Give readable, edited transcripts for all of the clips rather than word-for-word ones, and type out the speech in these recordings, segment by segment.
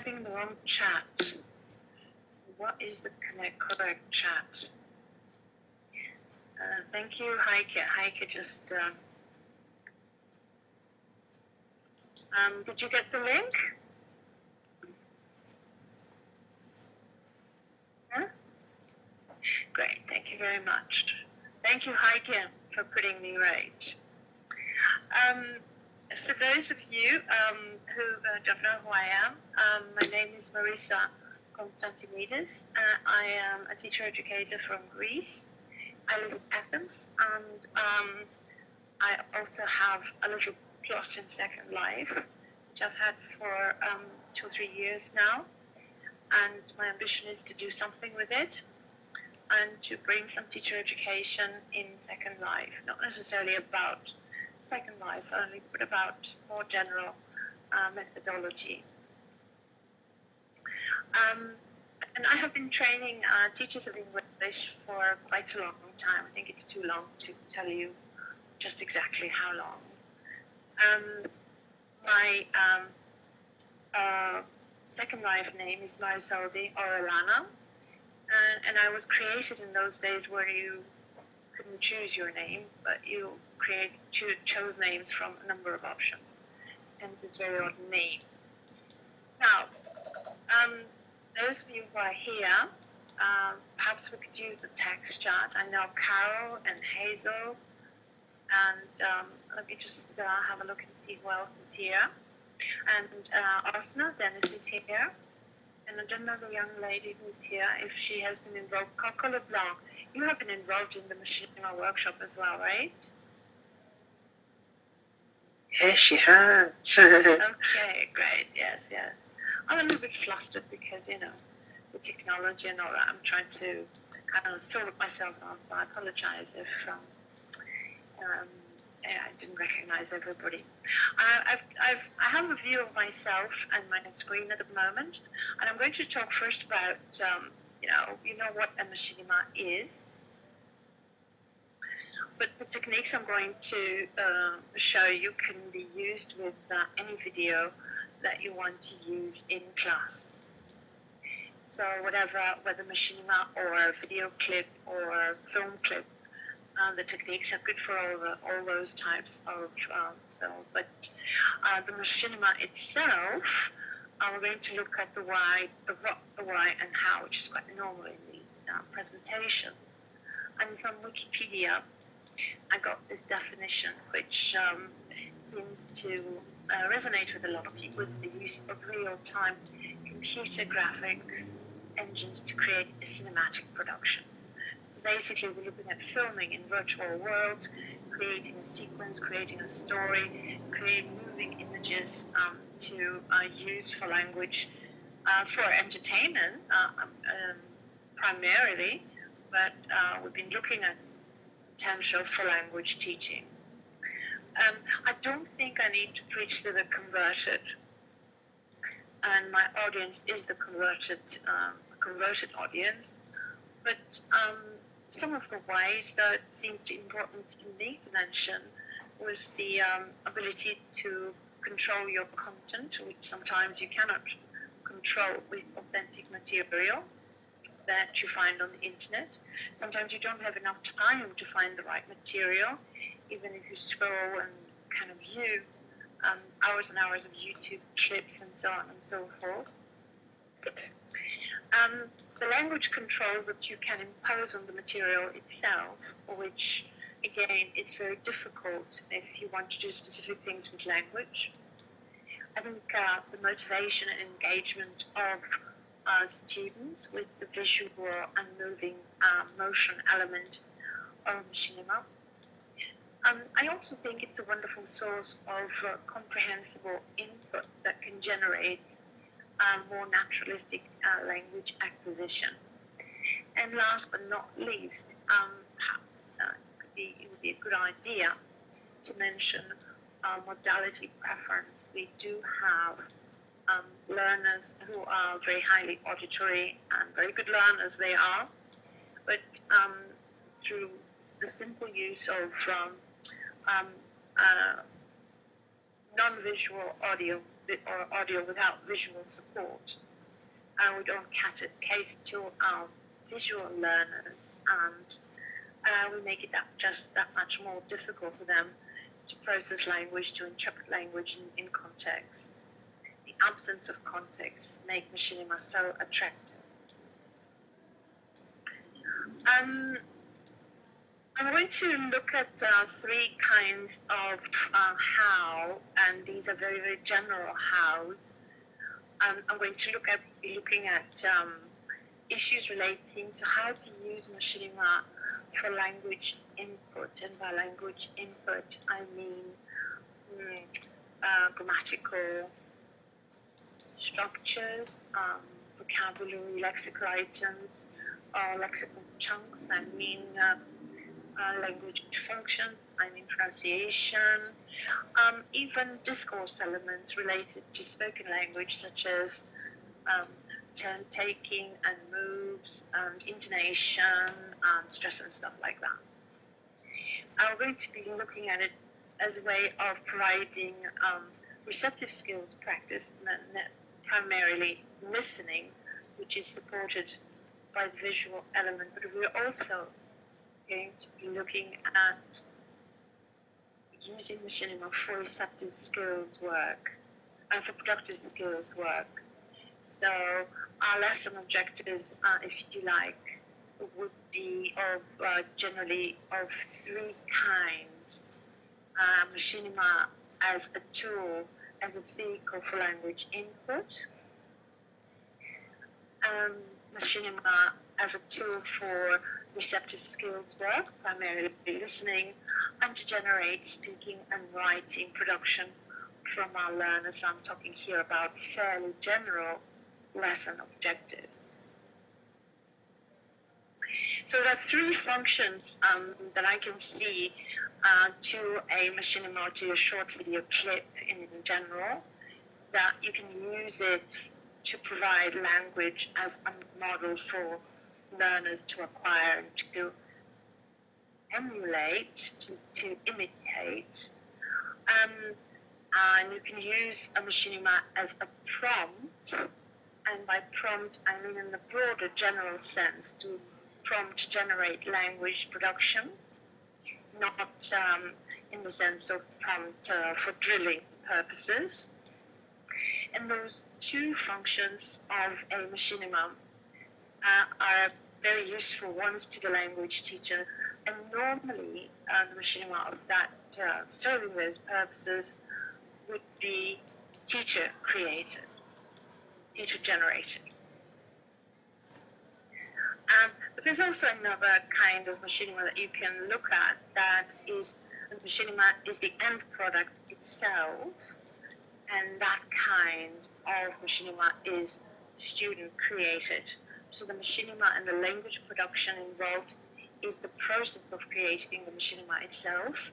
having the wrong chat. What is the correct chat? Thank you, Heike. Heike just... did you get the link? Huh? Great, thank you very much. Thank you, Heike, for putting me right. For those of you who don't know who I am, my name is Marisa Konstantinidis. I am a teacher educator from Greece. I live in Athens, and I also have a little plot in Second Life, which I've had for 2 or 3 years now. And my ambition is to do something with it and to bring some teacher education in Second Life, not necessarily about Second Life only, but about more general methodology. And I have been training teachers of English for quite a long time. I think it's too long to tell you just exactly how long. My Second Life name is Marisoldi or Alana, and I was created in those days where you couldn't choose your name, but you chose names from a number of options, hence this very odd name. Now, those of you who are here, perhaps we could use a text chat. I know Carol and Hazel, and let me just have a look and see who else is here. And Osna, Dennis is here, and I don't know the young lady who's here, if she has been involved. Coco Leblanc, you have been involved in the Machinima workshop as well, right? Yes, she has. Okay, great, yes. I'm a little bit flustered because, you know, the technology and all that. I'm trying to kind of sort myself out, so I apologize if I didn't recognize everybody. I have a view of myself and my screen at the moment, and I'm going to talk first about, you know what a machinima is. But the techniques I'm going to show you can be used with any video that you want to use in class. So whether machinima or a video clip or film clip, the techniques are good for all those types of film. But the machinima itself, we're going to look at the why, the what, the why, and how, which is quite normal in these presentations. And from Wikipedia, I got this definition, which seems to resonate with a lot of people. It's the use of real-time computer graphics engines to create cinematic productions. So basically, we're looking at filming in virtual worlds, creating a sequence, creating a story, creating moving images to use for language, for entertainment primarily, but we've been looking at potential for language teaching. I don't think I need to preach to the converted, and my audience is the converted audience, but some of the ways that seemed important to me to mention was the ability to control your content, which sometimes you cannot control with authentic material that you find on the internet. Sometimes you don't have enough time to find the right material, even if you scroll and kind of view hours and hours of YouTube clips and so on and so forth. The language controls that you can impose on the material itself, which again is very difficult if you want to do specific things with language. I think the motivation and engagement of students with the visual and moving motion element of machinima. I also think it's a wonderful source of comprehensible input that can generate more naturalistic language acquisition. And last but not least, perhaps it would be a good idea to mention modality preference. We do have learners who are very highly auditory and very good learners they are, but through the simple use of non-visual audio or audio without visual support. And we don't cater to our visual learners, and we make it just that much more difficult for them to process language, to interpret language in context. The absence of context make Machinima so attractive. I'm going to look at 3 kinds of how, and these are very, very general hows. I'm going to be looking at issues relating to how to use Machinima for language input, and by language input I mean grammatical structures, vocabulary, lexical items, lexical chunks. I mean language functions, I mean pronunciation, even discourse elements related to spoken language, such as turn taking and moves and intonation and stress and stuff like that. I'm going to be looking at it as a way of providing receptive skills practice, primarily listening, which is supported by the visual element, but we're also going to be looking at using Machinima for receptive skills work and for productive skills work. So our lesson objectives, if you like, would be generally of 3 kinds. Machinima as a tool, as a vehicle for language input. Machinima as a tool for receptive skills work, primarily listening, and to generate speaking and writing production from our learners. I'm talking here about fairly general lesson objectives. So there are 3 functions that I can see to a Machinima or to a short video clip in general, that you can use it to provide language as a model for learners to acquire and to emulate, to imitate. And you can use a Machinima as a prompt, and by prompt I mean in the broader general sense, to prompt generate language production, not in the sense of prompt for drilling purposes. And those 2 functions of a Machinima are very useful ones to the language teacher, and normally the Machinima of that serving those purposes would be teacher created, teacher generated. But there's also another kind of Machinima that you can look at, that is, Machinima is the end product itself, and that kind of Machinima is student created. So the Machinima and the language production involved is the process of creating the Machinima itself.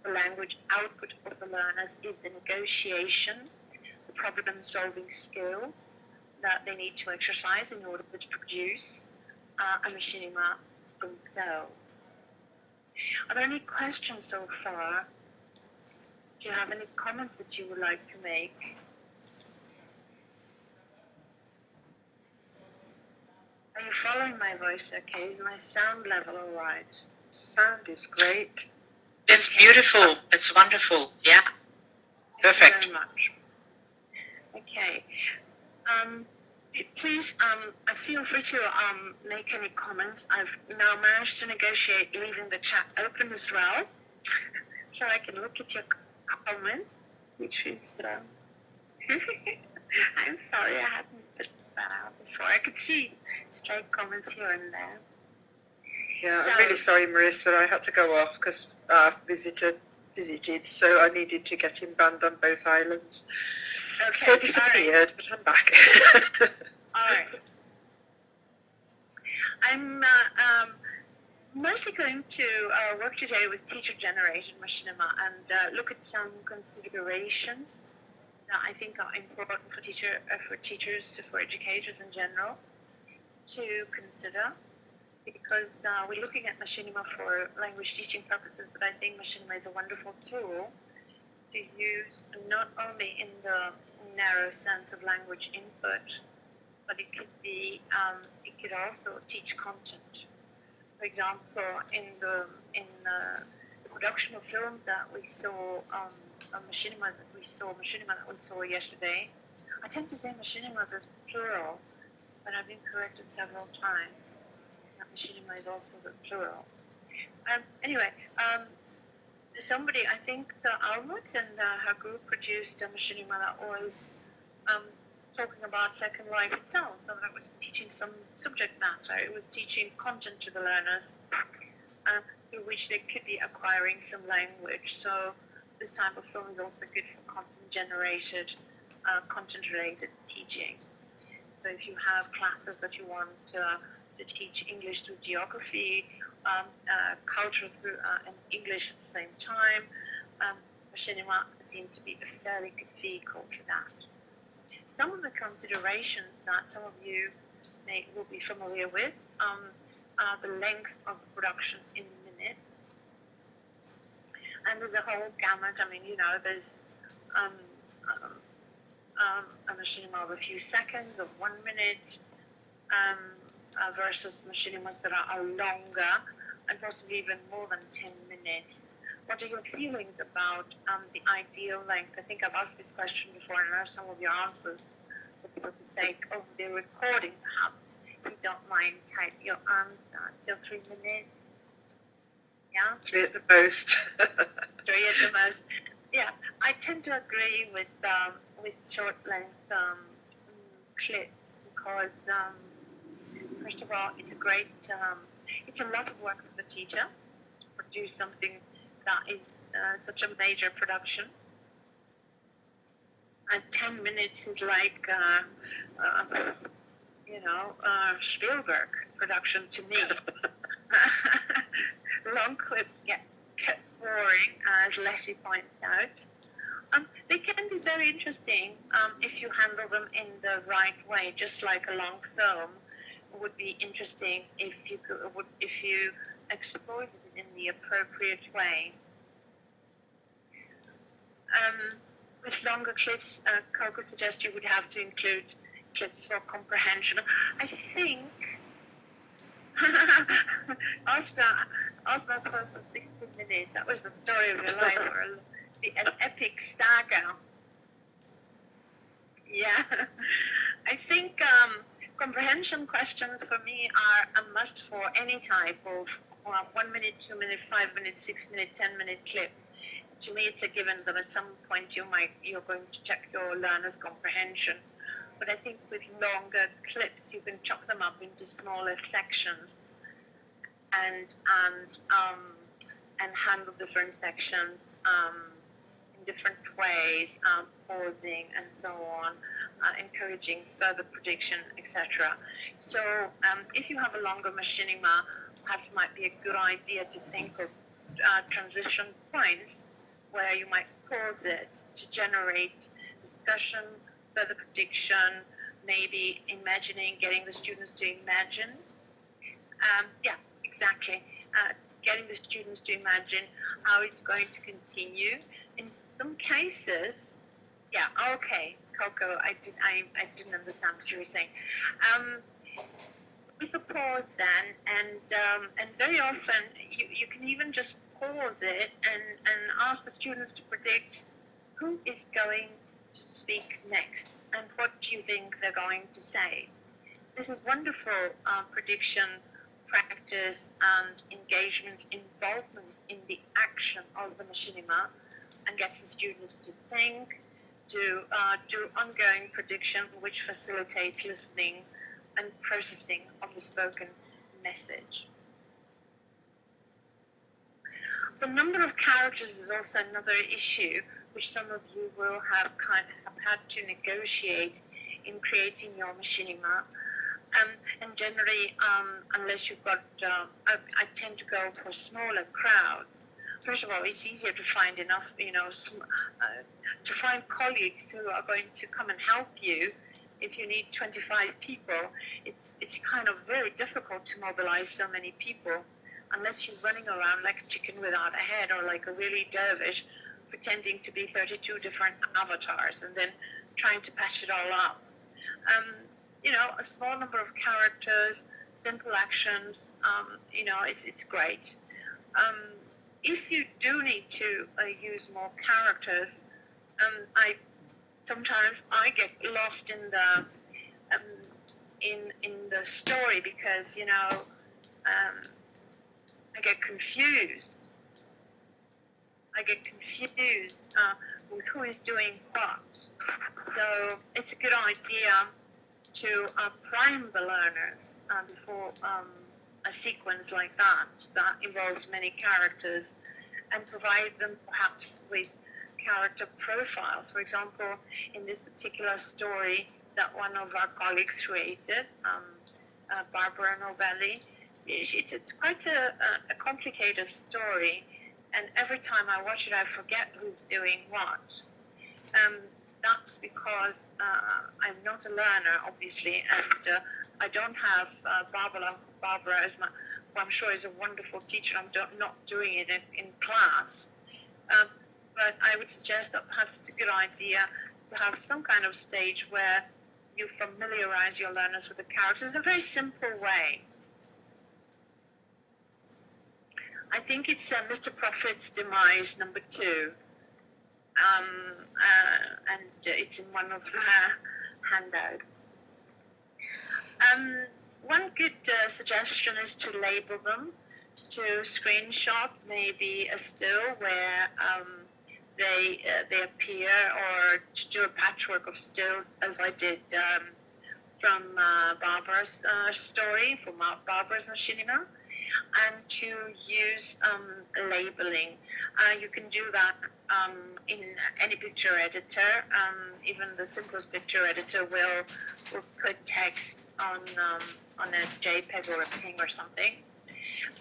The language output of the learners is the negotiation, the problem-solving skills that they need to exercise in order to produce a Machinima themselves. Are there any questions so far? Do you have any comments that you would like to make? Are you following my voice okay? Is my sound level all right? Sound is great. It's beautiful. It's wonderful. Yeah. Perfect. Thank you very much. Okay. Please, feel free to make any comments. I've now managed to negotiate leaving the chat open as well, so I can look at your comment, which is, I'm sorry I hadn't put that out before. I could see stray comments here and there. Yeah, I'm really sorry, Marissa. I had to go off because visited, so I needed to get him banned on both islands. Okay, So I disappeared, but I'm back. All right. I'm mostly going to work today with teacher-generated Machinima and look at some considerations that I think are important for teachers, for educators in general, to consider. Because we're looking at Machinima for language teaching purposes, but I think Machinima is a wonderful tool to use not only in the narrow sense of language input, but it could also teach content. For example, in the production of films that we saw, Machinima that we saw yesterday. I tend to say Machinimas as plural, but I've been corrected several times. That Machinima is also the plural. Anyway, somebody, I think Almut and her group produced a Machinima that was talking about Second Life itself. So that was teaching some subject matter. It was teaching content to the learners, through which they could be acquiring some language. So this type of film is also good for content-generated, content-related teaching. So if you have classes that you want to teach English through geography, culture through and English at the same time, Machinima seems to be a fairly good vehicle for that. Some of the considerations that some of you will be familiar with are the length of the production in minutes. And there's a whole gamut. I mean, there's a Machinima of a few seconds, of 1 minute, versus Machinimas that are longer and possibly even more than 10 minutes. What are your feelings about the ideal length? I think I've asked this question before, and I know some of your answers, but for the sake of the recording, perhaps, if you don't mind, type your answer till 3 minutes. Yeah? 3 at the most. 3 at the most. Yeah, I tend to agree with short length clips because, first of all, it's a great, it's a lot of work for the teacher to produce something that is such a major production. And 10 minutes is like, Spielberg production to me. Long clips get boring, as Letty points out. They can be very interesting if you handle them in the right way, just like a long film would be interesting if you exploited it in the appropriate way. With longer clips, Coco suggests you would have to include clips for comprehension. I think Osna's first was 16 minutes. That was the story of your life, or an epic saga. Yeah, I think comprehension questions for me are a must for any type of 1 minute, 2 minute, 5 minute, 6 minute, 10 minute clip. To me, it's a given that at some point you're going to check your learner's comprehension. But I think with longer clips, you can chop them up into smaller sections and handle different sections in different ways, pausing and so on, encouraging further prediction, etc. So if you have a longer machinima, perhaps it might be a good idea to think of transition points where you might pause it to generate discussion, further prediction, maybe imagining, getting the students to imagine. Yeah, exactly. Getting the students to imagine how it's going to continue. In some cases, yeah, okay, Coco, I didn't understand what you were saying. With a pause then, and very often you can even just pause it and ask the students to predict who is going to speak next and what do you think they're going to say. This is wonderful prediction, practice and engagement, involvement in the action of the machinima, and gets the students to think, to do ongoing prediction, which facilitates listening and processing of the spoken message. The number of characters is also another issue which some of you will have had to negotiate in creating your machinima. And generally, unless you've got, I tend to go for smaller crowds. First of all, it's easier to find enough, to find colleagues who are going to come and help you. If you need 25 people, it's kind of very difficult to mobilize so many people unless you're running around like a chicken without a head or like a really dervish pretending to be 32 different avatars and then trying to patch it all up. You know, a small number of characters, simple actions, you know, it's great. If you do need to use more characters, sometimes I get lost in the in the story because, you know, I get confused. With who is doing what. So it's a good idea to prime the learners before a sequence like that involves many characters, and provide them perhaps with character profiles. For example, in this particular story that one of our colleagues created, Barbara Novelli, it's quite a complicated story, and every time I watch it I forget who's doing what. That's because I'm not a learner, obviously, and I don't have Barbara as my, who I'm sure is a wonderful teacher. I'm not doing it in class. But I would suggest that perhaps it's a good idea to have some kind of stage where you familiarize your learners with the characters in a very simple way. I think it's Mr. Prophet's Demise, number 2. And it's in one of the handouts. One good suggestion is to label them, to screenshot maybe a still where they appear, or to do a patchwork of stills, as I did from Barbara's story, from Barbara's Machinima, and to use labeling. You can do that in any picture editor. Even the simplest picture editor will put text on a JPEG or a PNG or something,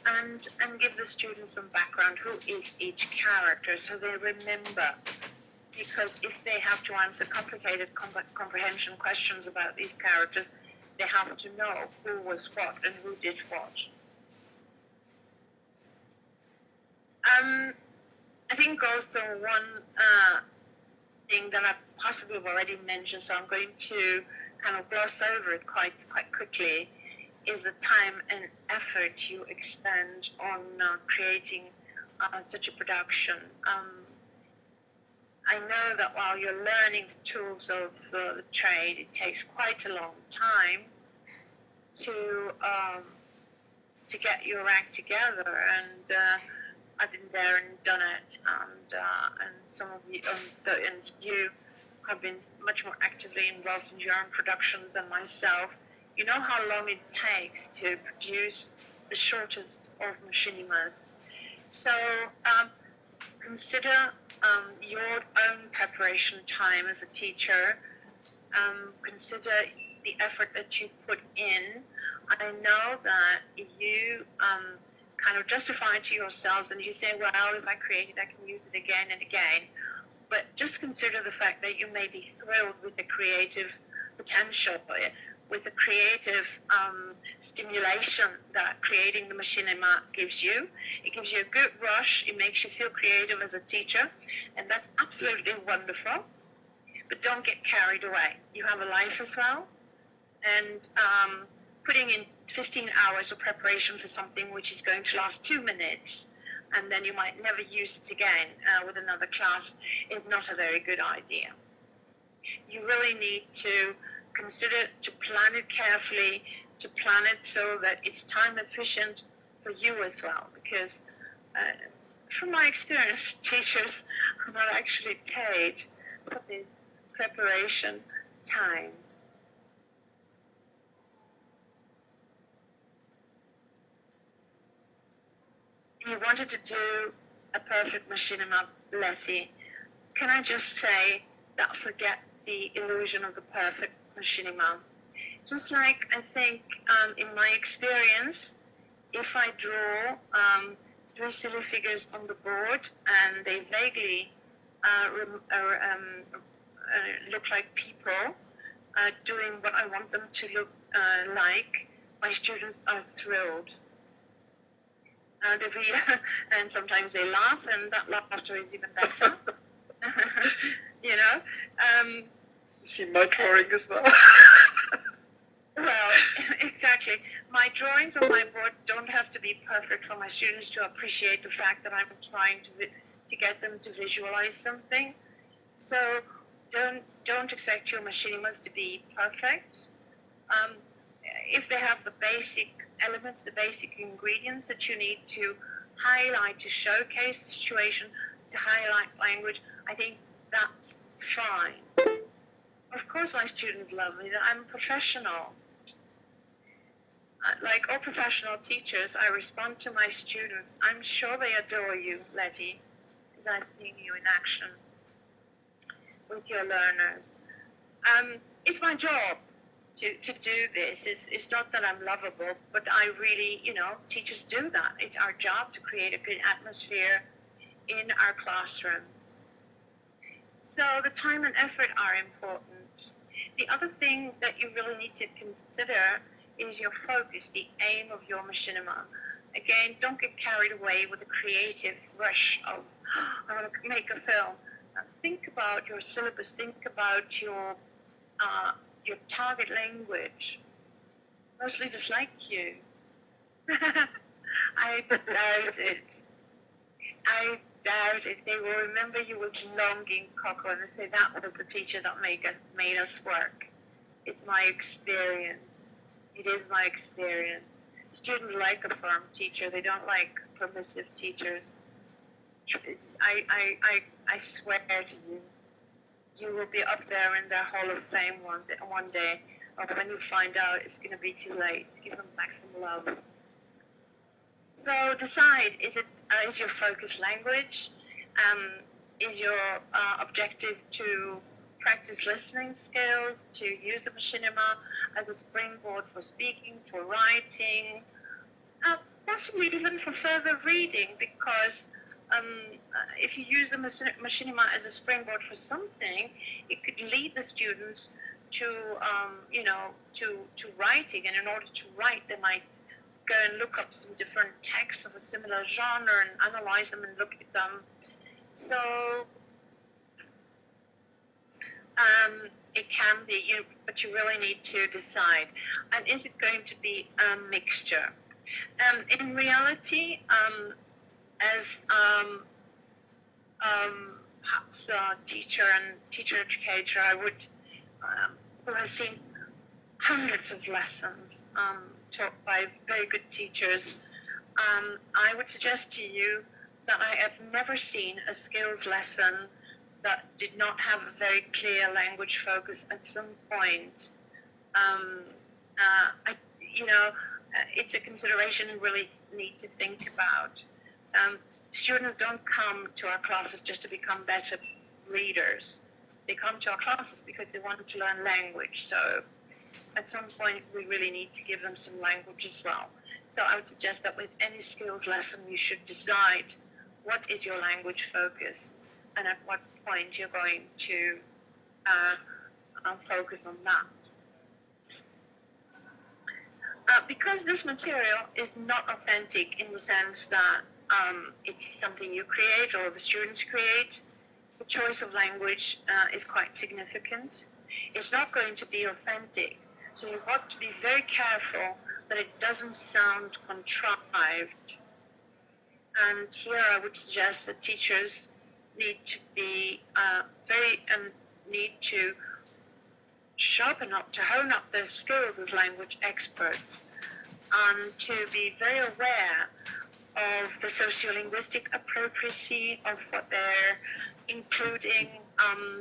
and give the students some background. Who is each character, so they remember? Because if they have to answer complicated comprehension questions about these characters, they have to know who was what and who did what. I think also one thing that I possibly have already mentioned, so I'm going to kind of gloss over it quite quickly, is the time and effort you expend on creating such a production. I know that while you're learning the tools of the trade, it takes quite a long time to get your act together, and I've been there and done it, and some of you and you have been much more actively involved in your own productions than myself. You know how long it takes to produce the shortest of machinimas. So consider your own preparation time as a teacher. Consider the effort that you put in. I know that you kind of justify to yourselves, and you say, well, if I create it, I can use it again and again. But just consider the fact that you may be thrilled with the creative potential, with the creative stimulation that creating the machinima gives you. It gives you a good rush. It makes you feel creative as a teacher, and that's absolutely wonderful. But don't get carried away. You have a life as well, and putting in 15 hours of preparation for something which is going to last 2 minutes, and then you might never use it again with another class, is not a very good idea. You really need to consider to plan it carefully, to plan it so that it's time efficient for you as well, because from my experience, teachers are not actually paid for the preparation time. You wanted to do a perfect machinima, Letty. Can I just say that forget the illusion of the perfect machinima. Just like I think in my experience, if I draw 3 silly figures on the board and they vaguely look like people doing what I want them to look like, my students are thrilled. And sometimes they laugh, and that laughter is even better. You know? See my drawing as well. Well, exactly. My drawings on my board don't have to be perfect for my students to appreciate the fact that I'm trying to get them to visualize something. So don't expect your machinimas to be perfect. If they have the basic elements, the basic ingredients that you need to highlight, to showcase the situation, to highlight language, I think that's fine. Of course my students love me, that I'm a professional. Like all professional teachers, I respond to my students. I'm sure they adore you, Letty, because I've seen you in action with your learners. It's my job to do this. It's not that I'm lovable, but I really, teachers do that. It's our job to create a good atmosphere in our classrooms. So the time and effort are important. The other thing that you really need to consider is your focus, the aim of your machinima. Again, don't get carried away with the creative rush of, I want to make a film. Think about your syllabus, think about your target language. Most leaders like you. I doubt it. I doubt it. They will remember you with longing, Coco, and say that was the teacher that made us work. It's my experience. It is my experience. Students like a firm teacher. They don't like permissive teachers. I swear to you, you will be up there in their Hall of Fame one day. But when you find out, it's going to be too late. Give them back some love. So decide, is your focus language? Is your objective to practice listening skills, to use the machinima as a springboard for speaking, for writing, possibly even for further reading, because if you use the machinima as a springboard for something, it could lead the students to writing, and in order to write, they might go and look up some different texts of a similar genre and analyze them and look at them. So it can be, but you really need to decide. And is it going to be a mixture? In reality, as perhaps a teacher and teacher educator, I would, who has seen hundreds of lessons taught by very good teachers, I would suggest to you that I have never seen a skills lesson that did not have a very clear language focus at some point. It's a consideration you really need to think about. Students don't come to our classes just to become better readers. They come to our classes because they want to learn language. So at some point, we really need to give them some language as well. So I would suggest that with any skills lesson, you should decide what is your language focus and at what point you're going to focus on that. Because this material is not authentic in the sense that it's something you create or the students create, the choice of language is quite significant. It's not going to be authentic, so you've got to be very careful that it doesn't sound contrived. And here I would suggest that teachers need to be need to sharpen up, to hone up their skills as language experts, and to be very aware of the sociolinguistic appropriacy of what they're including,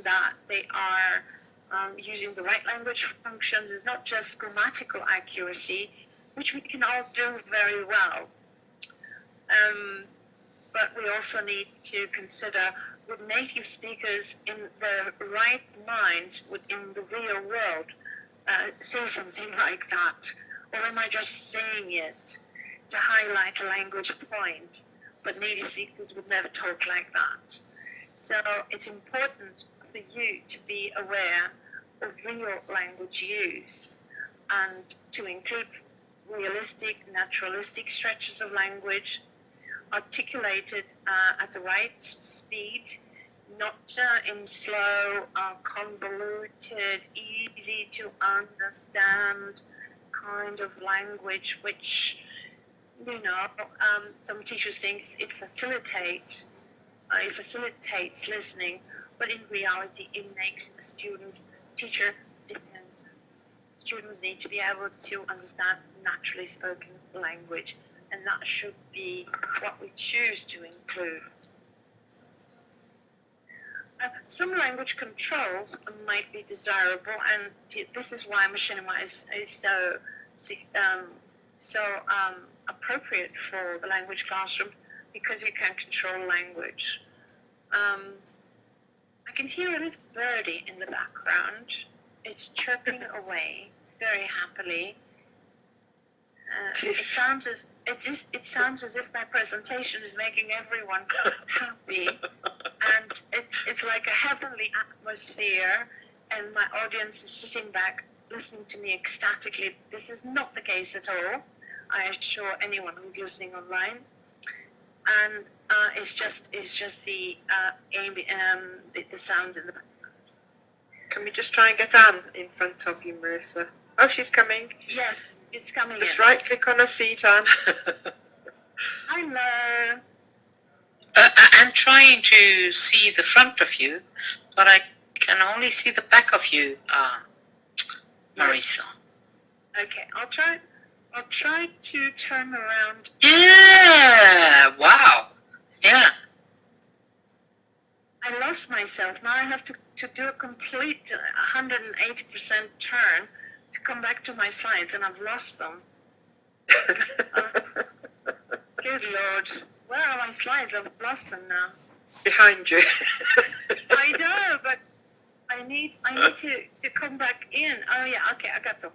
that they are using the right language functions. It's not just grammatical accuracy, which we can all do very well. But we also need to consider, would native speakers in their right minds, in the real world, say something like that? Or am I just saying it to highlight a language point? But native speakers would never talk like that. So it's important for you to be aware of real language use and to include realistic, naturalistic stretches of language, articulated at the right speed not in slow, convoluted, easy to understand kind of language, which, some teachers think it facilitates listening, but in reality, it makes the teacher dependent. Students need to be able to understand naturally spoken language, and that should be what we choose to include. Some language controls might be desirable, and this is why Machinima is so appropriate for the language classroom, because you can control language. I can hear a little birdie in the background. It's chirping away very happily. It sounds as if my presentation is making everyone happy, and it's like a heavenly atmosphere, and my audience is sitting back listening to me ecstatically. This is not the case at all, I assure anyone who's listening online. And it's just the sounds in the background. Can we just try and get Anne in front of you, Marissa? Oh, she's coming. Yes, it's coming. Just right click on her seat, Anne. Hello. I'm trying to see the front of you, but I can only see the back of you, Marissa. Okay, I'll try to turn around. Yeah, wow. Yeah. I lost myself. Now I have to do a complete 180% turn to come back to my slides, and I've lost them. Good Lord. Where are my slides? I've lost them now. Behind you. I know, but I need to come back in. Oh yeah, okay, I got them.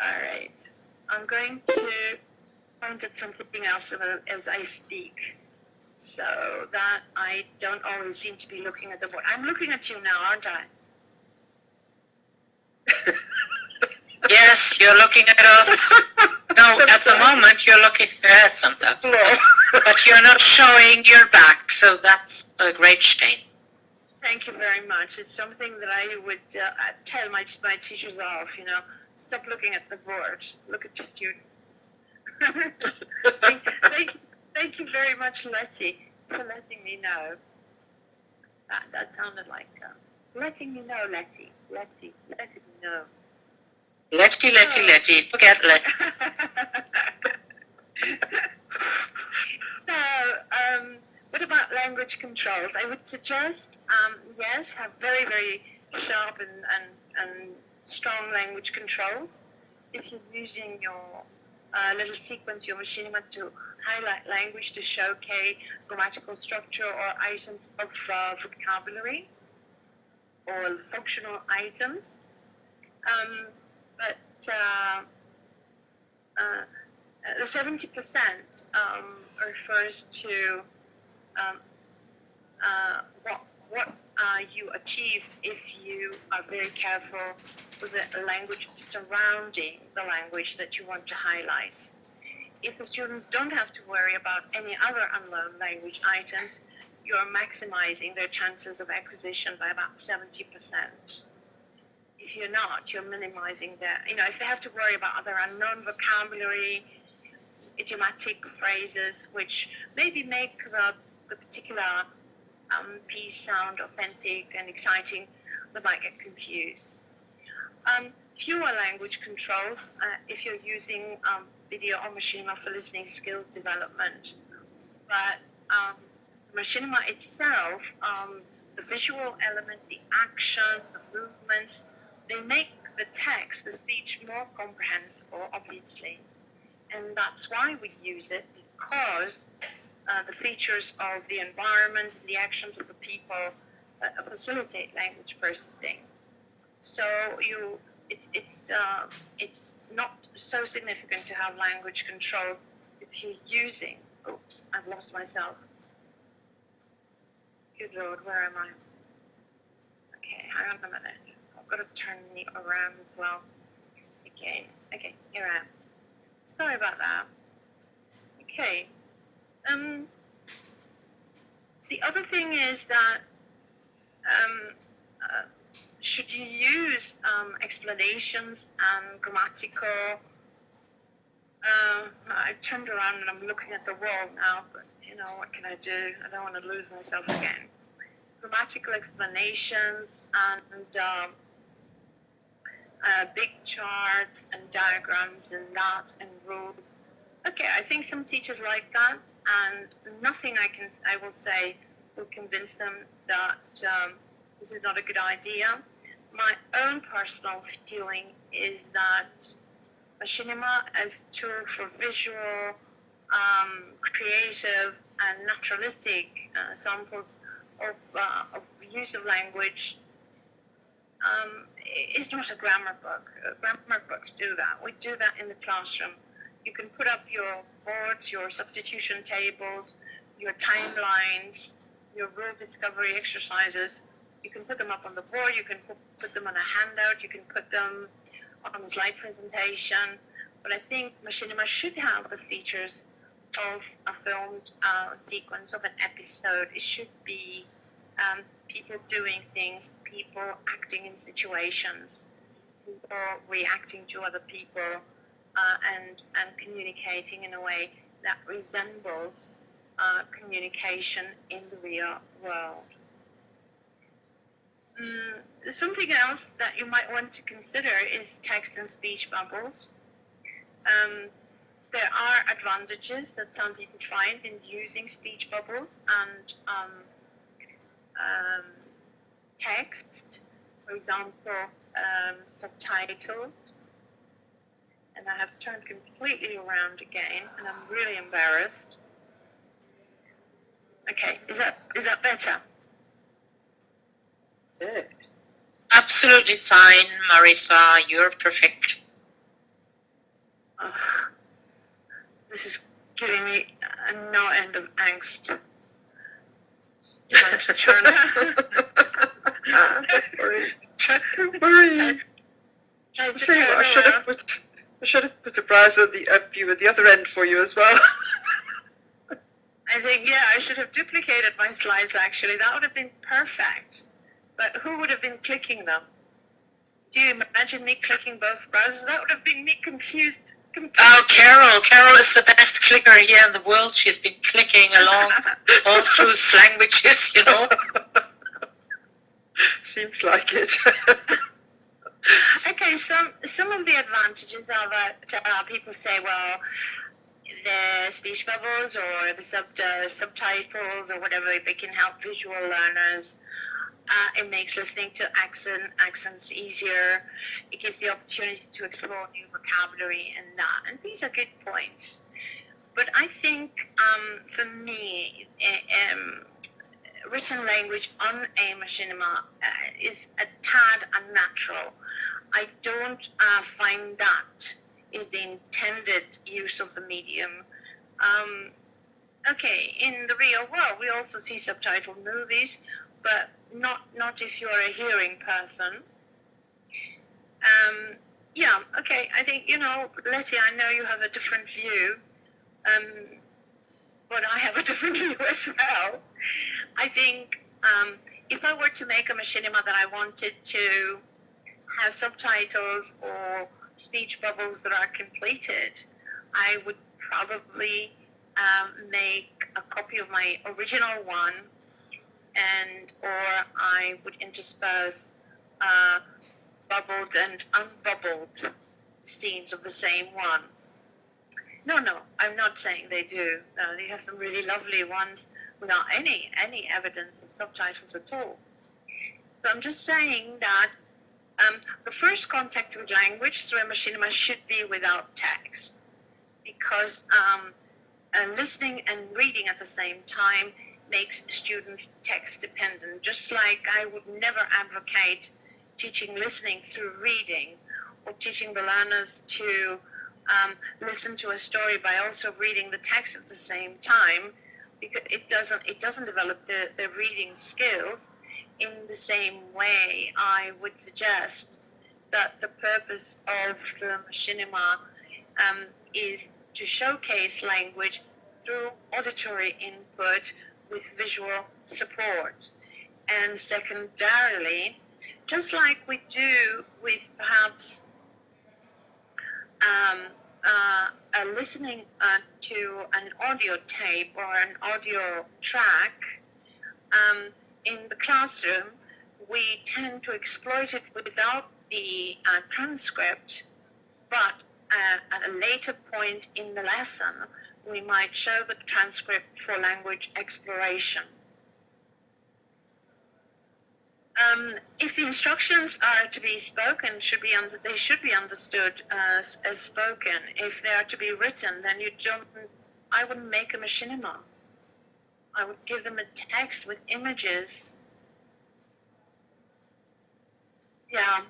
All right. I'm going to point at something else as I speak, so that I don't always seem to be looking at the board. I'm looking at you now, aren't I? Yes, you're looking at us. No, at the moment you're looking at us sometimes. No. But you're not showing your back, so that's a great shame. Thank you very much. It's something that I would tell my teachers off, stop looking at the board, look at your students. Thank you very much, Letty, for letting me know. That sounded like letting me know, Letty me know. Letty, forget Letty. So, what about language controls? I would suggest, yes, have very, very sharp and strong language controls. If you're using your little sequence, your Machinima, to highlight language, to showcase grammatical structure or items of vocabulary or functional items. But the 70% refers to what you achieve if you are very careful with the language surrounding the language that you want to highlight. If the students don't have to worry about any other unlearned language items, you're maximizing their chances of acquisition by about 70%. If you're not, you're minimizing their, if they have to worry about other unknown vocabulary, idiomatic phrases, which maybe make the particular piece sound authentic and exciting, they might get confused. Fewer language controls if you're using video or Machinima for listening skills development. But Machinima itself, the visual element, the action, the movements, they make the text, the speech, more comprehensible, obviously. And that's why we use it, because the features of the environment and the actions of the people facilitate language processing. So it's not so significant to have language controls if you're using. Oops, I've lost myself. Good Lord, where am I? Okay, hang on a minute. I've got to turn me around as well. Okay, here I am. Sorry about that. Okay. The other thing is that should you use explanations and grammatical? I turned around and I'm looking at the wall now, but you know, what can I do? I don't want to lose myself again. Grammatical explanations and big charts and diagrams and that and rules. Okay, I think some teachers like that, and nothing I will say will convince them that this is not a good idea. My own personal feeling is that Machinima as a tool for visual, creative and naturalistic samples of use of language is not a grammar book. Grammar books do that. We do that in the classroom. You can put up your boards, your substitution tables, your timelines, your rule discovery exercises. You can put them up on the board, you can put them on a handout, you can put them on a slide presentation. But I think Machinima should have the features of a filmed sequence of an episode. It should be people doing things, people acting in situations, people reacting to other people, and communicating in a way that resembles communication in the real world. Something else that you might want to consider is text and speech bubbles. There are advantages that some people find in using speech bubbles and text, for example, subtitles. And I have turned completely around again, and I'm really embarrassed. Okay, is that better? Yeah. Absolutely fine, Marisa. You're perfect. This is giving me no end of angst. Don't worry. Don't worry. I should have put a browser view at the other end for you as well. I think, yeah, I should have duplicated my slides actually. That would have been perfect. But who would have been clicking them? Do you imagine me clicking both browsers? That would have been me confused. Oh, Carol. Carol is the best clicker here in the world. She's been clicking along all through languages, you know. Seems like it. Okay, some of the advantages are that people say, well, the speech bubbles or the subtitles or whatever, they can help visual learners. It makes listening to accents easier. It gives the opportunity to explore new vocabulary and that. And these are good points. But I think for me, written language on a Machinima is a tad unnatural. I don't find that is the intended use of the medium. Okay, in the real world, we also see subtitled movies, but not if you're a hearing person. Yeah, okay, I think, you know, Letty, I know you have a different view, but I have a different view as well. I think if I were to make a Machinima that I wanted to have subtitles or speech bubbles that are completed, I would probably make a copy of my original one, or I would intersperse bubbled and unbubbled scenes of the same one. No, I'm not saying they do. No, they have some really lovely ones without any evidence of subtitles at all. So I'm just saying that the first contact with language through a Machinima should be without text, because listening and reading at the same time makes students text dependent. Just like I would never advocate teaching listening through reading, or teaching the learners to listen to a story by also reading the text at the same time, because it doesn't develop the reading skills. In the same way, I would suggest that the purpose of the Machinima is to showcase language through auditory input with visual support. And secondarily, just like we do with perhaps listening to an audio tape or an audio track, in the classroom, we tend to exploit it without the transcript, but at a later point in the lesson, we might show the transcript for language exploration. If the instructions are to be spoken, they should be understood as spoken. If they are to be written, then I wouldn't make a machinima. I would give them a text with images. Yeah.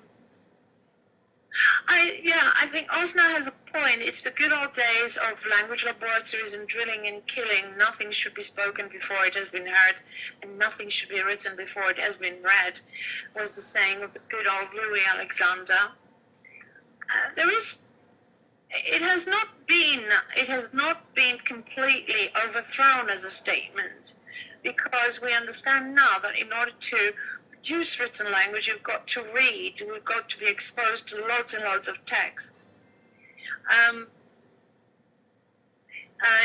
I think Osna has a point. It's the good old days of language laboratories and drilling and killing. Nothing should be spoken before it has been heard, and nothing should be written before it has been read, was the saying of the good old Louis Alexander. It has not been completely overthrown as a statement, because we understand now that in order to produce written language, you've got to read, you've got to be exposed to loads and loads of text.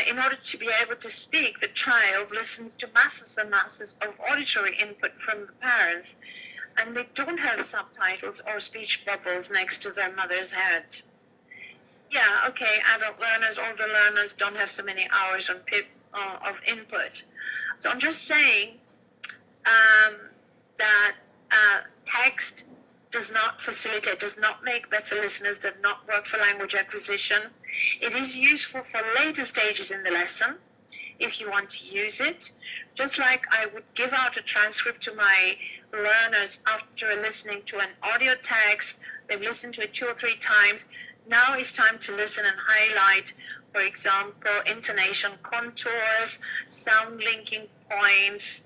In order to be able to speak, the child listens to masses and masses of auditory input from the parents, and they don't have subtitles or speech bubbles next to their mother's head. Yeah, okay, adult learners, older learners don't have so many hours of input. So I'm just saying that text does not facilitate, does not make better listeners, does not work for language acquisition. It is useful for later stages in the lesson if you want to use it. Just like I would give out a transcript to my learners after listening to an audio text, they've listened to it 2 or 3 times. Now it's time to listen and highlight, for example, intonation contours, sound linking points.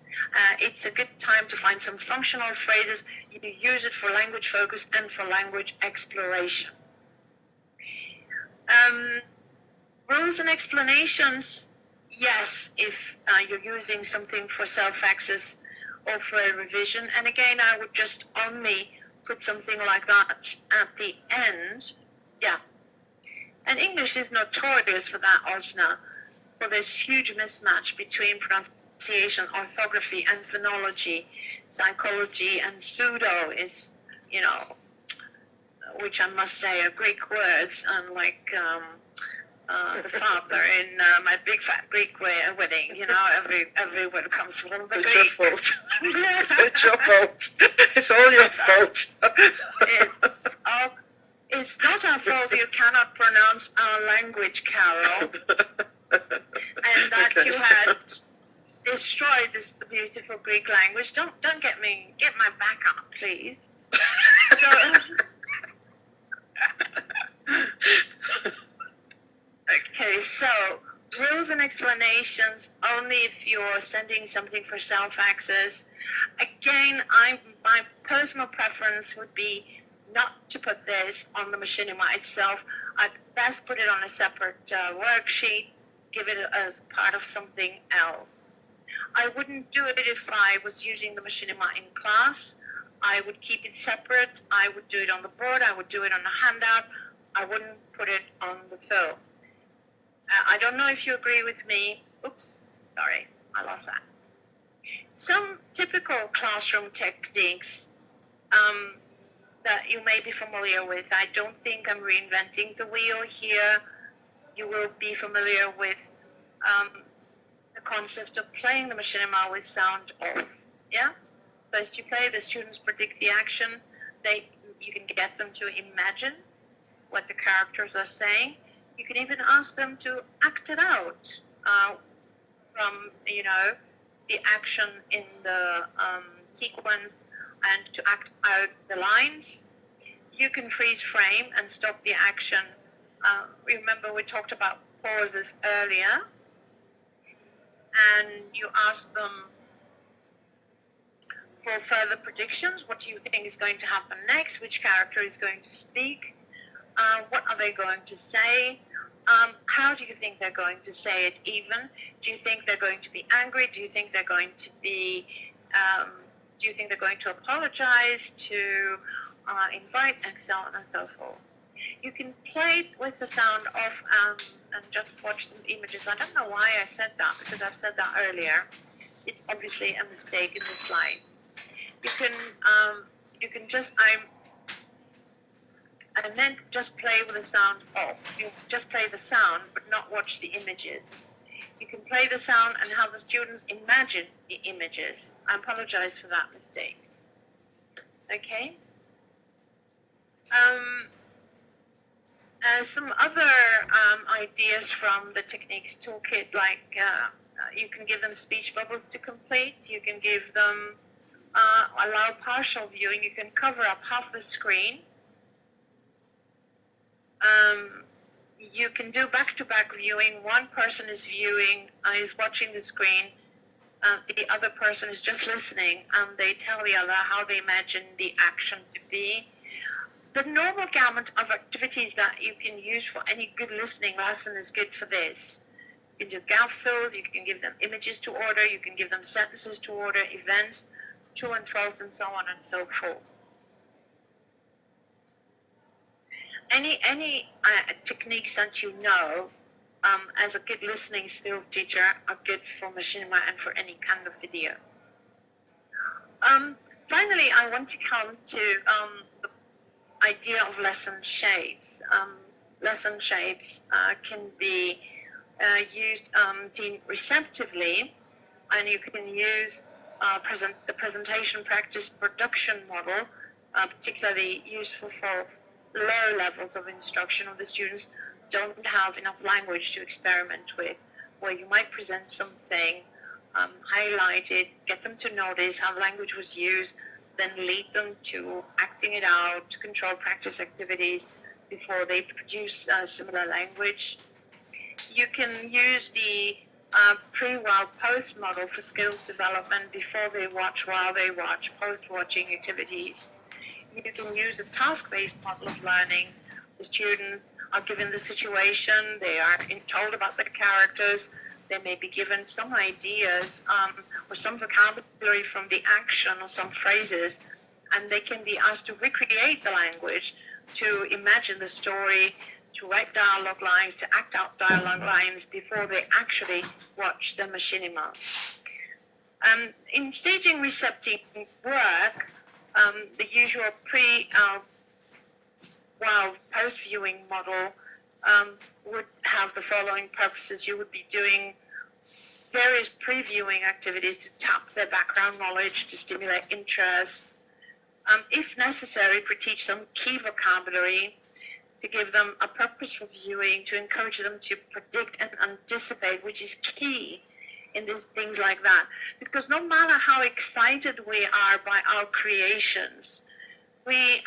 It's a good time to find some functional phrases. You use it for language focus and for language exploration. Rules and explanations, yes, if you're using something for self-access or for a revision. And again, I would just only put something like that at the end. Yeah. And English is notorious for that, Osna, for this huge mismatch between pronunciation, orthography, and phonology. Psychology and pseudo is, which I must say are Greek words, unlike the father in my big fat Greek wedding. Every word comes from the Greek. It's your fault. It's your fault. It's all your fault. It's not our fault you cannot pronounce our language, Carol, and that you had destroyed this beautiful Greek language. Don't get my back up, please. Okay, so rules and explanations only if you're sending something for self-access. Again, my personal preference would be not to put this on the machinima itself. I'd best put it on a separate worksheet, give it as part of something else. I wouldn't do it if I was using the machinima in class. I would keep it separate. I would do it on the board. I would do it on a handout. I wouldn't put it on the film. I don't know if you agree with me. Oops, sorry, I lost that. Some typical classroom techniques that you may be familiar with. I don't think I'm reinventing the wheel here. You will be familiar with the concept of playing the machinima with sound off. Yeah? First you play, the students predict the action. You can get them to imagine what the characters are saying. You can even ask them to act it out from, the action in the sequence, and to act out the lines. You can freeze frame and stop the action. Remember we talked about pauses earlier, and you ask them for further predictions. What do you think is going to happen next? Which character is going to speak? What are they going to say? how do you think they're going to say it even? Do you think they're going to be angry? Do you think they're going to be, do you think they're going to apologize, to invite, and so on and so forth? You can play with the sound off and just watch the images. I don't know why I said that, because I've said that earlier. It's obviously a mistake in the slides. You can just, I meant just play with the sound off. You just play the sound, but not watch the images. You can play the sound and have the students imagine the images. I apologize for that mistake. Okay? Some other ideas from the techniques toolkit, like you can give them speech bubbles to complete. You can give them allow partial viewing. You can cover up half the screen. You can do back-to-back viewing. One person is viewing, is watching the screen. The other person is just listening, and they tell the other how they imagine the action to be. The normal gamut of activities that you can use for any good listening lesson is good for this. You can do gap fills, you can give them images to order, you can give them sentences to order, events, true and false, and so on and so forth. Any techniques that you know as a good listening skills teacher are good for Machinima and for any kind of video. Finally, I want to come to the idea of lesson shapes. Lesson shapes can be used, seen receptively, and you can use the presentation practice production model, particularly useful for low levels of instruction, or the students don't have enough language to experiment with, where you might present something, highlight it, get them to notice how the language was used, then lead them to acting it out, to control practice activities before they produce similar language. You can use the pre-while post model for skills development, before they watch, while they watch, post-watching activities. You can use a task-based model of learning. The students are given the situation, they are told about the characters, they may be given some ideas or some vocabulary from the action or some phrases, and they can be asked to recreate the language, to imagine the story, to write dialogue lines, to act out dialogue lines before they actually watch the Machinima. In staging receptive work, the usual while post-viewing model would have the following purposes. You would be doing various previewing activities to tap their background knowledge, to stimulate interest. If necessary, to teach some key vocabulary, to give them a purpose for viewing, to encourage them to predict and anticipate, which is key in these things like that. Because no matter how excited we are by our creations, we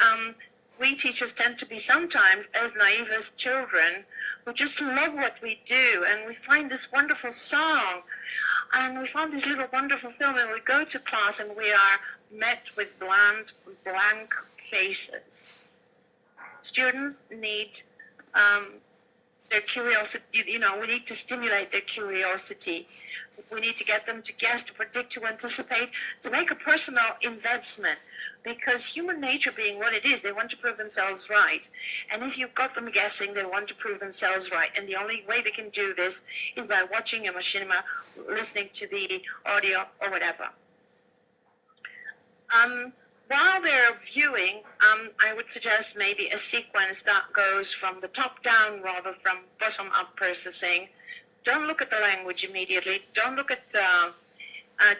teachers tend to be sometimes as naive as children who just love what we do, and we find this wonderful song, and we find this little wonderful film, and we go to class and we are met with blank faces. Students need their curiosity, we need to stimulate their curiosity. We need to get them to guess, to predict, to anticipate, to make a personal investment. Because human nature being what it is, they want to prove themselves right. And if you've got them guessing, they want to prove themselves right. And the only way they can do this is by watching a Machinima, listening to the audio or whatever. While they're viewing, I would suggest maybe a sequence that goes from the top down rather from bottom up processing. Don't look at the language immediately. Don't look at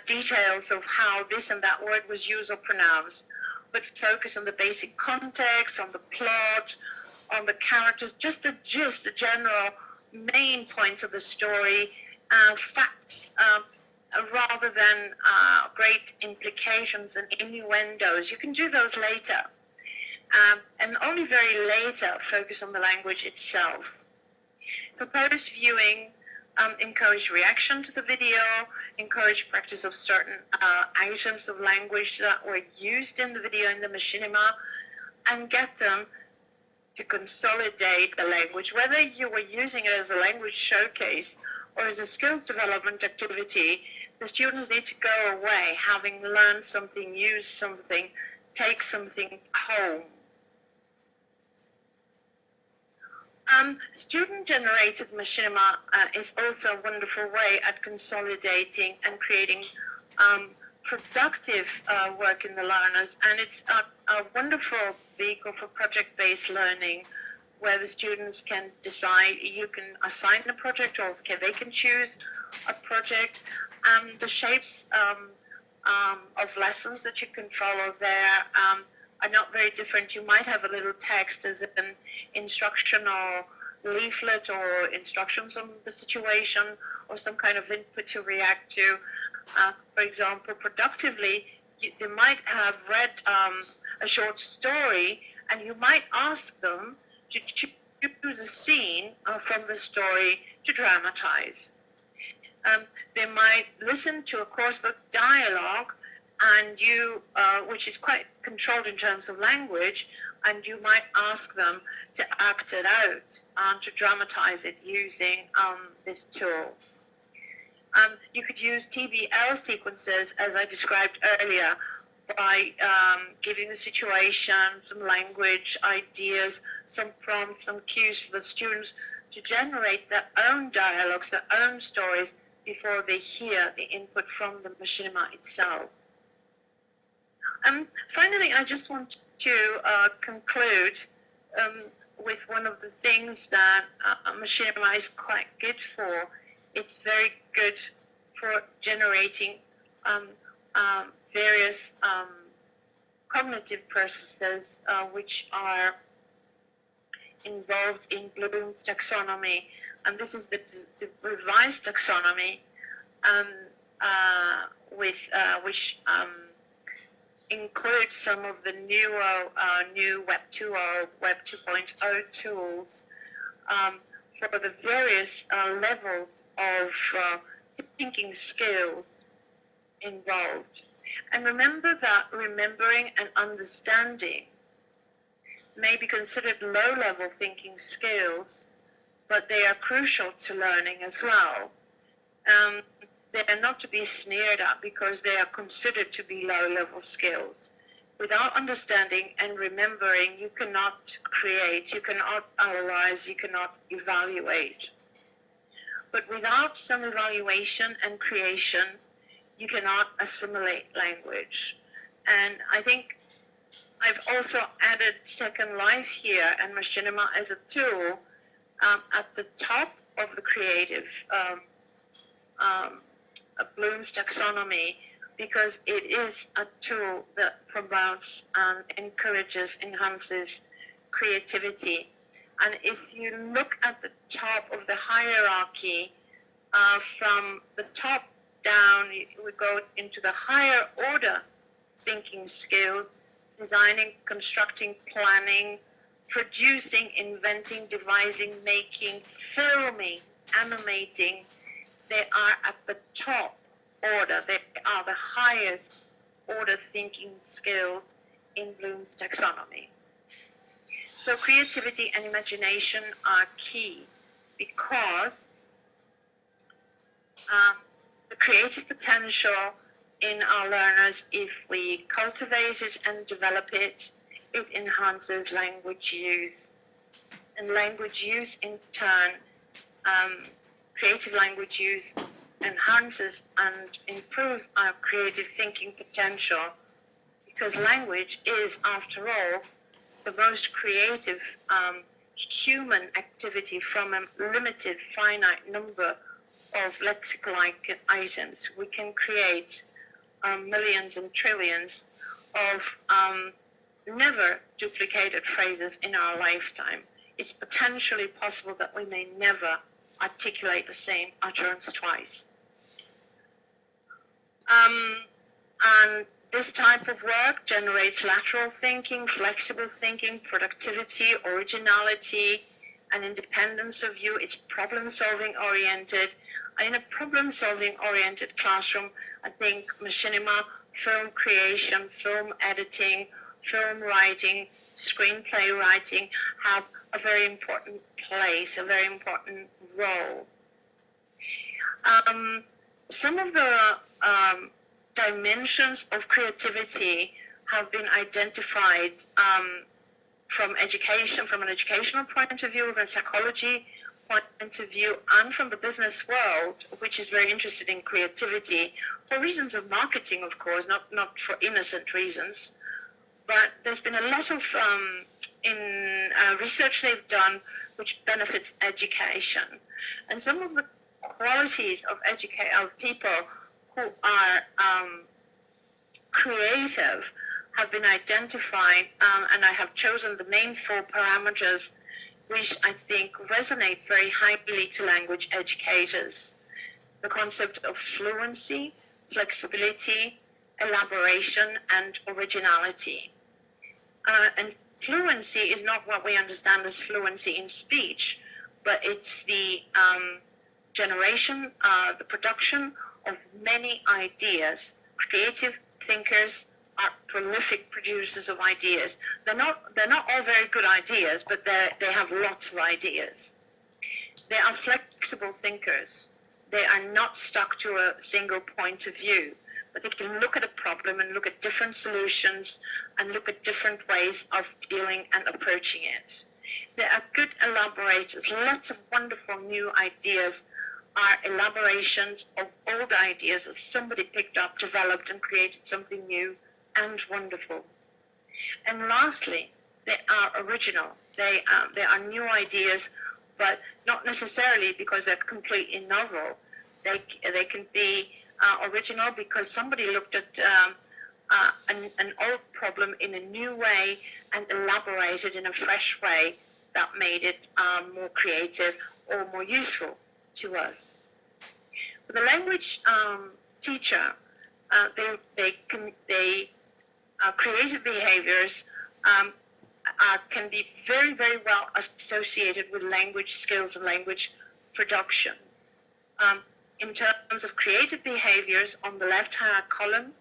details of how this and that word was used or pronounced, but focus on the basic context, on the plot, on the characters, just the gist, the general main points of the story, facts, rather than great implications and innuendos. You can do those later, and only very later focus on the language itself. For post viewing, encourage reaction to the video, encourage practice of certain items of language that were used in the video in the Machinima, and get them to consolidate the language, whether you were using it as a language showcase or as a skills development activity. The students need to go away having learned something, used something, take something home. Student-generated machinima is also a wonderful way at consolidating and creating productive work in the learners, and it's a wonderful vehicle for project-based learning, where the students can decide, you can assign a project, or they can choose a project. The shapes of lessons that you can follow there are not very different. You might have a little text as an instruction or leaflet or instructions on the situation or some kind of input to react to. For example, productively, they might have read a short story, and you might ask them to choose a scene from the story to dramatize. They might listen to a coursebook dialogue, and you, which is quite controlled in terms of language, and you might ask them to act it out and to dramatize it using this tool. You could use TBL sequences, as I described earlier, by giving the situation, some language, ideas, some prompts, some cues for the students to generate their own dialogues, their own stories, before they hear the input from the machinima itself. Finally, I just want to conclude with one of the things that machinima is quite good for. It's very good for generating various cognitive processes which are involved in Bloom's taxonomy. And this is the revised taxonomy which includes some of the new Web 2 or Web 2.0 tools for the various levels of thinking skills involved. And remember that remembering and understanding may be considered low-level thinking skills, but they are crucial to learning as well. They are not to be sneered at because they are considered to be low-level skills. Without understanding and remembering, you cannot create, you cannot analyze, you cannot evaluate. But without some evaluation and creation, you cannot assimilate language. And I think I've also added Second Life here and machinima as a tool at the top of the creative Bloom's taxonomy, because it is a tool that promotes and encourages, enhances creativity. And if you look at the top of the hierarchy, from the top down, we go into the higher order thinking skills, designing, constructing, planning, producing, inventing, devising, making, filming, animating. They are at the top order. They are the highest order thinking skills in Bloom's taxonomy. So creativity and imagination are key, because the creative potential in our learners, if we cultivate it and develop it, it enhances language use. And language use in turn, creative language use enhances and improves our creative thinking potential, because language is, after all, the most creative human activity from a limited, finite number of lexical items. We can create millions and trillions of never duplicated phrases in our lifetime. It's potentially possible that we may never articulate the same utterance twice. And this type of work generates lateral thinking, flexible thinking, productivity, originality, and independence of view. It's problem-solving oriented. In a problem-solving oriented classroom, I think machinima, film creation, film editing, film writing, screenplay writing have a very important place, a very important role. Some of the dimensions of creativity have been identified from education, from an educational point of view, from a psychology point of view, and from the business world, which is very interested in creativity for reasons of marketing, of course, not for innocent reasons. But there's been a lot of research they've done which benefits education, and some of the qualities of people who are creative have been identified, and I have chosen the main 4 parameters which I think resonate very highly to language educators. The concept of fluency, flexibility, elaboration, and originality. And fluency is not what we understand as fluency in speech, but it's the generation, the production of many ideas. Creative thinkers are prolific producers of ideas. They're not all very good ideas, but they have lots of ideas. They are flexible thinkers. They are not stuck to a single point of view, but they can look at a problem and look at different solutions and look at different ways of dealing and approaching it. They are good elaborators. Lots of wonderful new ideas are elaborations of old ideas that somebody picked up, developed, and created something new and wonderful. And lastly, they are original. They are new ideas, but not necessarily because they're completely novel. They can be original because somebody looked at an old problem in a new way and elaborated in a fresh way that made it more creative or more useful to us. With a language teacher, creative behaviors can be very, very well associated with language skills and language production. In terms of creative behaviors, on the left-hand column,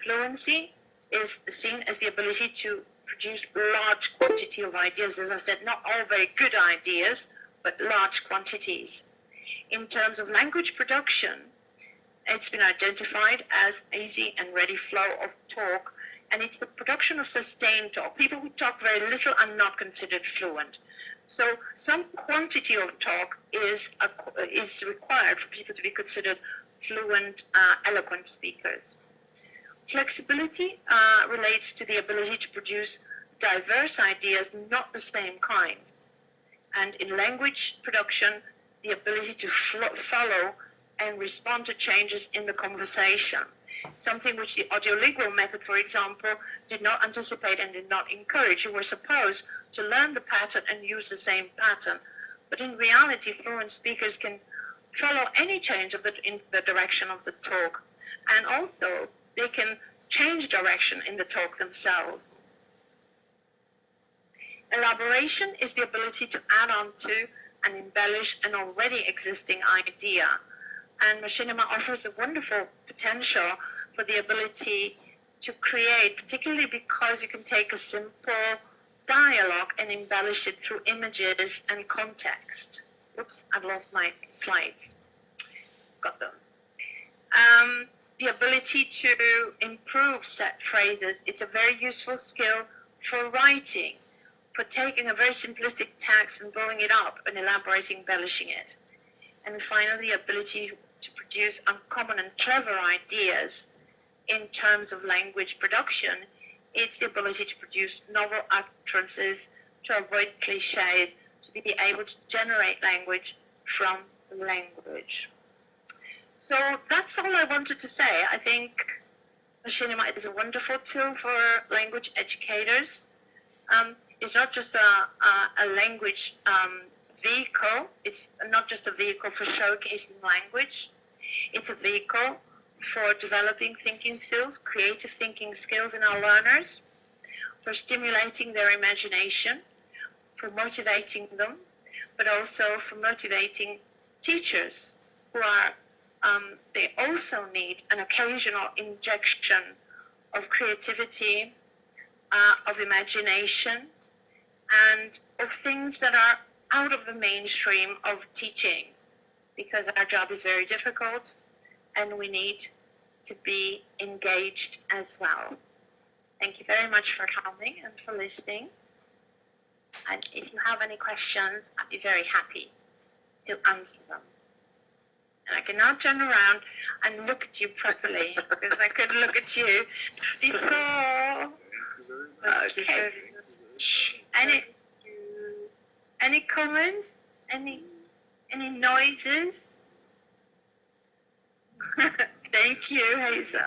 fluency is seen as the ability to produce large quantity of ideas. As I said, not all very good ideas, but large quantities. In terms of language production, it's been identified as easy and ready flow of talk, and it's the production of sustained talk. People who talk very little are not considered fluent. So some quantity of talk is required for people to be considered fluent, eloquent speakers. Flexibility relates to the ability to produce diverse ideas, not the same kind. And in language production, the ability to follow and respond to changes in the conversation, something which the audiolingual method, for example, did not anticipate and did not encourage. You were supposed to learn the pattern and use the same pattern. But in reality, fluent speakers can follow any change in the direction of the talk. And also, they can change direction in the talk themselves. Elaboration is the ability to add on to and embellish an already existing idea. And Machinima offers a wonderful potential for the ability to create, particularly because you can take a simple dialogue and embellish it through images and context. Oops, I've lost my slides. Got them. The ability to improve set phrases. It's a very useful skill for writing, for taking a very simplistic text and blowing it up and elaborating, embellishing it. And finally, the ability to produce uncommon and clever ideas in terms of language production. It's the ability to produce novel utterances, to avoid cliches, to be able to generate language from language. So that's all I wanted to say. I think Machinima is a wonderful tool for language educators. It's not just a language vehicle. It's not just a vehicle for showcasing language. It's a vehicle for developing thinking skills, creative thinking skills in our learners, for stimulating their imagination, for motivating them, but also for motivating teachers who are, they also need an occasional injection of creativity, of imagination and of things that are out of the mainstream of teaching, because our job is very difficult and we need to be engaged as well. Thank you very much for coming and for listening. And if you have any questions, I'd be very happy to answer them. And I can now turn around and look at you properly, because I couldn't look at you before. Okay. Any comments? Any noises? Thank you, Hazel.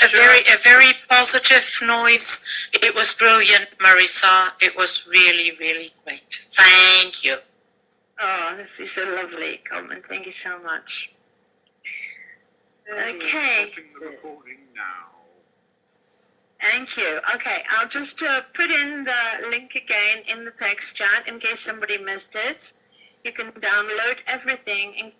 A very positive noise. It was brilliant, Marisa. It was really, really great. Thank you. Oh, this is a lovely comment. Thank you so much. Okay. The recording now. Thank you. Okay, I'll just put in the link again in the text chat in case somebody missed it. You can download everything,